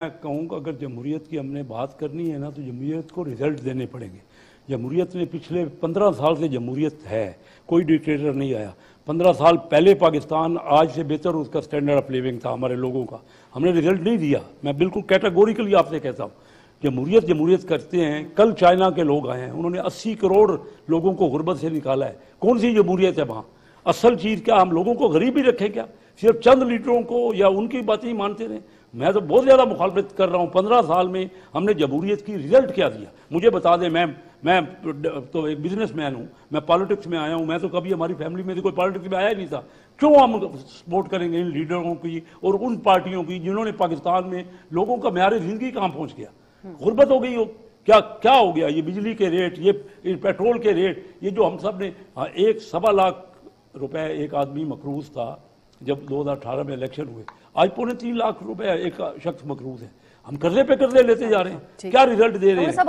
मैं कहूँगा अगर जमहूरियत की हमने बात करनी है ना तो जमहूरियत को रिजल्ट देने पड़ेंगे। जमहूरियत में पिछले 15 साल से जमहूरियत है, कोई डिक्टेटर नहीं आया। 15 साल पहले पाकिस्तान आज से बेहतर उसका स्टैंडर्ड ऑफ लिविंग था हमारे लोगों का, हमने रिजल्ट नहीं दिया। मैं बिल्कुल कैटेगोरिकली आपसे कहता हूँ, जमहूरियत जमहूरियत करते हैं। कल चाइना के लोग आए हैं, उन्होंने 80 करोड़ लोगों को गुर्बत से निकाला है। कौन सी जमहूरियत है वहाँ? असल चीज़ क्या, हम लोगों को गरीब ही रखें क्या? सिर्फ चंद लीडरों को या उनकी बातें ही मानते रहें? मैं तो बहुत ज़्यादा मुखालफत कर रहा हूँ। 15 साल में हमने जमहूरियत की रिजल्ट क्या दिया? मुझे बता दें। मैं तो एक बिजनेसमैन हूँ, मैं पॉलिटिक्स में आया हूँ। मैं तो कभी हमारी फैमिली में तो कोई पॉलिटिक्स में आया ही नहीं था। क्यों हम सपोर्ट करेंगे इन लीडरों की और उन पार्टियों की जिन्होंने पाकिस्तान में लोगों का म्यार ज़िंदगी कहाँ पहुँच गया? गुर्बत हो गई हो क्या? क्या हो गया? ये बिजली के रेट, ये पेट्रोल के रेट, ये जो हम सब ने 1.25 लाख रुपए एक आदमी मकरूज था जब 2018 में इलेक्शन हुए, आज 3.25 लाख रुपए एक शख्स मकरूज है। हम कर्जे पे कर्जे लेते जा रहे हैं, क्या रिजल्ट दे रहे हैं?